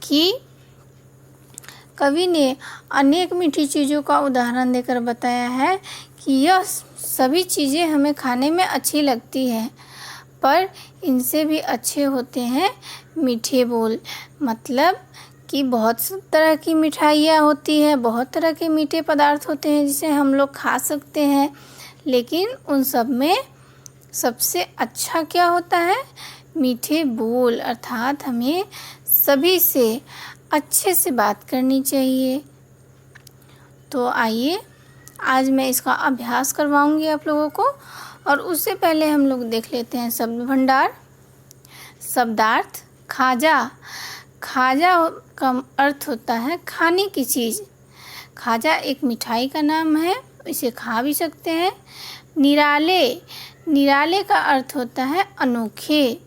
कि कवि ने अनेक मीठी चीज़ों का उदाहरण देकर बताया है कि यह सभी चीज़ें हमें खाने में अच्छी लगती हैं, पर इनसे भी अच्छे होते हैं मीठे बोल। मतलब कि बहुत तरह की मिठाइयाँ होती हैं, बहुत तरह के मीठे पदार्थ होते हैं जिसे हम लोग खा सकते हैं, लेकिन उन सब में सबसे अच्छा क्या होता है? मीठे बोल। अर्थात हमें सभी से अच्छे से बात करनी चाहिए। तो आइए आज मैं इसका अभ्यास करवाऊंगी आप लोगों को, और उससे पहले हम लोग देख लेते हैं शब्द भंडार। शब्दार्थ खाजा। खाजा का अर्थ होता है खाने की चीज़। खाजा एक मिठाई का नाम है, इसे खा भी सकते हैं। निराले। निराले का अर्थ होता है अनोखे।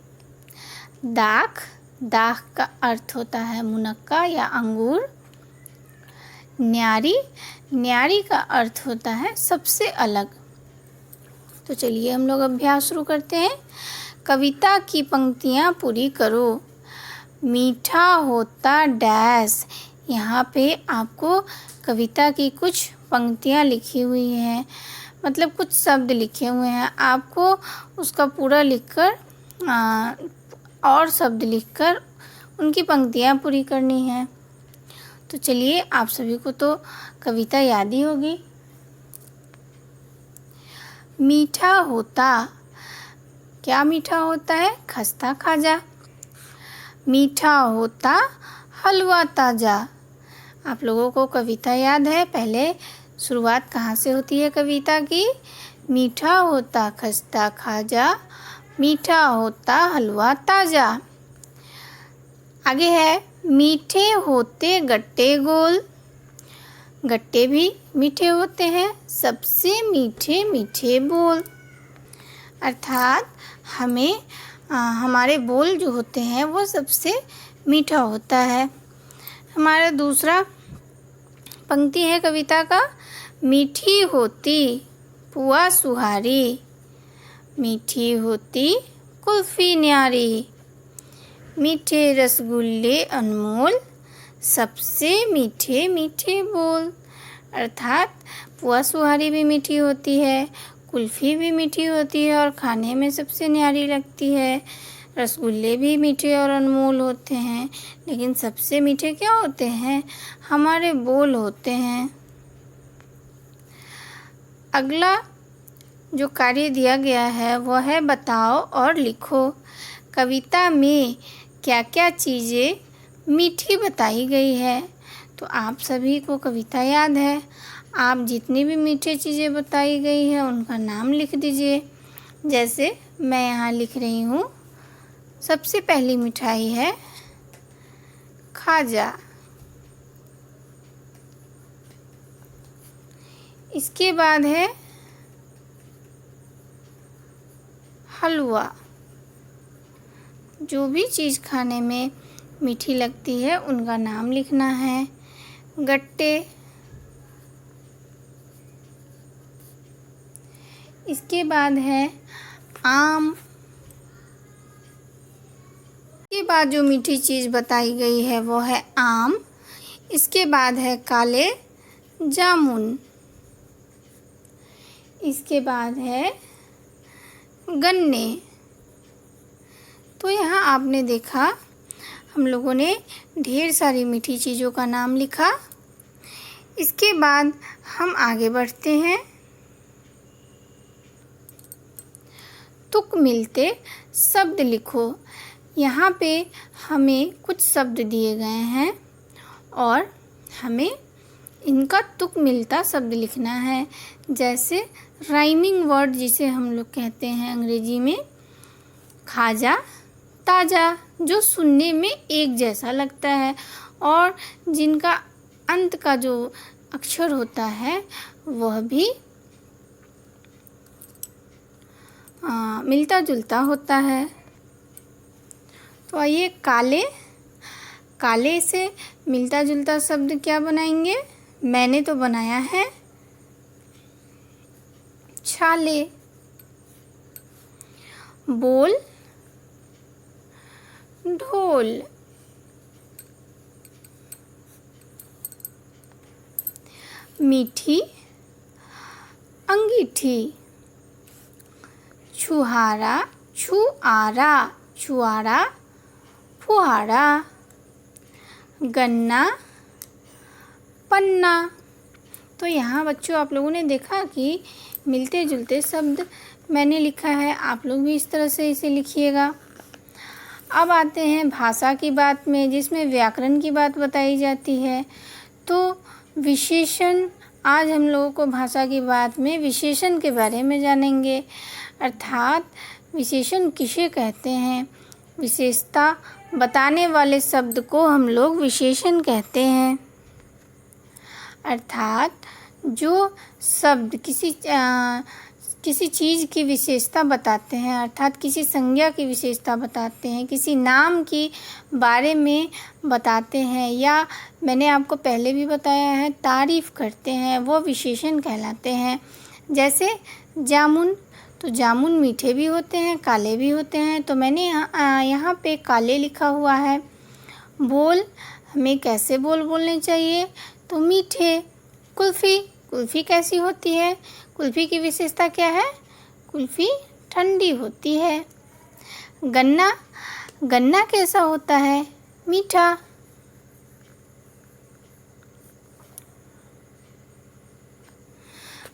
दाख। दाख का अर्थ होता है मुनक्का या अंगूर। न्यारी। न्यारी का अर्थ होता है सबसे अलग। तो चलिए हम लोग अभ्यास शुरू करते हैं। कविता की पंक्तियाँ पूरी करो। मीठा होता डैश। यहाँ पे आपको कविता की कुछ पंक्तियाँ लिखी हुई हैं, मतलब कुछ शब्द लिखे हुए हैं। आपको उसका पूरा लिखकर और शब्द लिखकर उनकी पंक्तियाँ पूरी करनी है। तो चलिए, आप सभी को तो कविता याद ही होगी। मीठा होता। क्या मीठा होता है? खस्ता खाजा। मीठा होता हलवा ताजा। आप लोगों को कविता याद है? पहले शुरुआत कहाँ से होती है कविता की? मीठा होता खस्ता खाजा, मीठा होता हलवा ताजा। आगे है मीठे होते गट्टे गोल। गट्टे भी मीठे होते हैं। सबसे मीठे मीठे बोल। अर्थात हमें हमारे बोल जो होते हैं वो सबसे मीठा होता है। हमारा दूसरा पंक्ति है कविता का, मीठी होती पुआ सुहारी, मीठी होती कुल्फी न्यारी, मीठे रसगुल्ले अनमोल, सबसे मीठे मीठे बोल। अर्थात पुआ सुहारी भी मीठी होती है, कुल्फ़ी भी मीठी होती है और खाने में सबसे न्यारी लगती है। रसगुल्ले भी मीठे और अनमोल होते हैं, लेकिन सबसे मीठे क्या होते हैं? हमारे बोल होते हैं। अगला जो कार्य दिया गया है वह है बताओ और लिखो। कविता में क्या क्या चीज़ें मीठी बताई गई है? तो आप सभी को कविता याद है। आप जितनी भी मीठी चीज़ें बताई गई है उनका नाम लिख दीजिए। जैसे मैं यहाँ लिख रही हूँ, सबसे पहली मिठाई है खाजा। इसके बाद है हलवा। जो भी चीज़ खाने में मीठी लगती है उनका नाम लिखना है। गट्टे। इसके बाद है आम। इसके बाद जो मीठी चीज़ बताई गई है वो है आम। इसके बाद है काले जामुन। इसके बाद है गन्ने। तो यहाँ आपने देखा हम लोगों ने ढेर सारी मीठी चीज़ों का नाम लिखा। इसके बाद हम आगे बढ़ते हैं। तुक मिलते शब्द लिखो। यहाँ पे हमें कुछ शब्द दिए गए हैं और हमें इनका तुक मिलता शब्द लिखना है। जैसे राइमिंग वर्ड जिसे हम लोग कहते हैं अंग्रेजी में, खाजा, ताजा, जो सुनने में एक जैसा लगता है और जिनका अंत का जो अक्षर होता है वह भी मिलता जुलता होता है। तो आइए काले। काले से मिलता जुलता शब्द क्या बनाएंगे? मैंने तो बनाया है छाले। बोल ढोल। मीठी अंगीठी। छुहारा छुआरा, छुआरा फुहारा। गन्ना पन्ना। तो यहाँ बच्चों आप लोगों ने देखा कि मिलते जुलते शब्द मैंने लिखा है, आप लोग भी इस तरह से इसे लिखिएगा। अब आते हैं भाषा की बात में, जिसमें व्याकरण की बात बताई जाती है। तो विशेषण, आज हम लोगों को भाषा की बात में विशेषण के बारे में जानेंगे। अर्थात विशेषण किसे कहते हैं? विशेषता बताने वाले शब्द को हम लोग विशेषण कहते हैं। अर्थात जो शब्द किसी चीज़ की विशेषता बताते हैं, अर्थात किसी संज्ञा की विशेषता बताते हैं, किसी नाम की बारे में बताते हैं, या मैंने आपको पहले भी बताया है तारीफ़ करते हैं, वो विशेषण कहलाते हैं। जैसे जामुन, तो जामुन मीठे भी होते हैं, काले भी होते हैं। तो मैंने यहाँ पे काले लिखा हुआ है। बोल, हमें कैसे बोल बोलने चाहिए? तो मीठे। कुल्फ़ी, कुल्फ़ी कैसी होती है? कुल्फ़ी की विशेषता क्या है? कुल्फ़ी ठंडी होती है। गन्ना, गन्ना कैसा होता है? मीठा।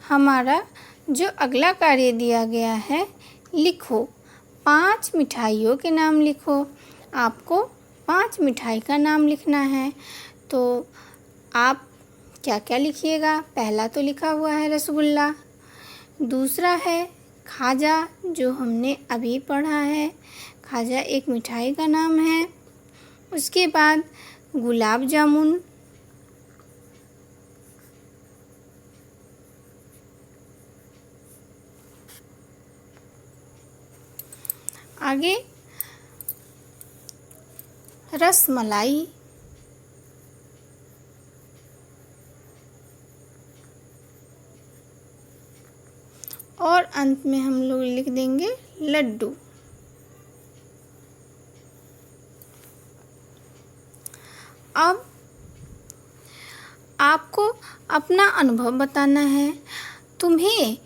हमारा जो अगला कार्य दिया गया है, लिखो 5 मिठाइयों के नाम लिखो। आपको 5 मिठाई का नाम लिखना है। तो आप क्या क्या लिखिएगा? पहला तो लिखा हुआ है रसगुल्ला, दूसरा है खाजा, जो हमने अभी पढ़ा है। खाजा एक मिठाई का नाम है। उसके बाद गुलाब जामुन, आगे रसमलाई, और अंत में हम लोग लिख देंगे लड्डू। अब आपको अपना अनुभव बताना है। तुम्हें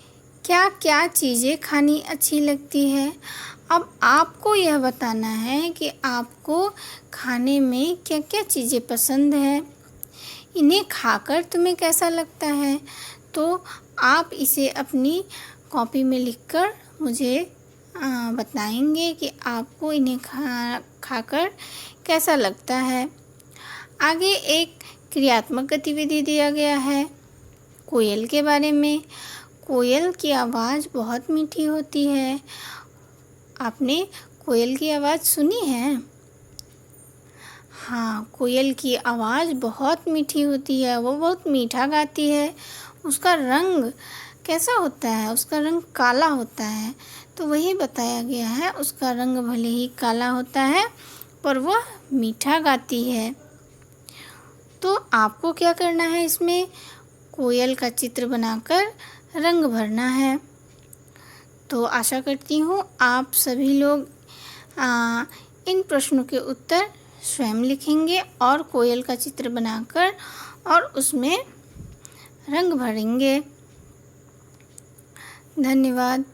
क्या क्या चीज़ें खानी अच्छी लगती है? अब आपको यह बताना है कि आपको खाने में क्या क्या चीज़ें पसंद है, इन्हें खाकर तुम्हें कैसा लगता है। तो आप इसे अपनी कॉपी में लिखकर मुझे बताएंगे कि आपको इन्हें खाकर कैसा लगता है। आगे एक क्रियात्मक गतिविधि दिया गया है कोयल के बारे में। कोयल की आवाज़ बहुत मीठी होती है। आपने कोयल की आवाज़ सुनी है? हाँ, कोयल की आवाज़ बहुत मीठी होती है, वो बहुत मीठा गाती है। उसका रंग कैसा होता है? उसका रंग काला होता है। तो वही बताया गया है, उसका रंग भले ही काला होता है पर वह मीठा गाती है। तो आपको क्या करना है? इसमें कोयल का चित्र बनाकर रंग भरना है। तो आशा करती हूँ आप सभी लोग इन प्रश्नों के उत्तर स्वयं लिखेंगे और कोयल का चित्र बनाकर और उसमें रंग भरेंगे। धन्यवाद।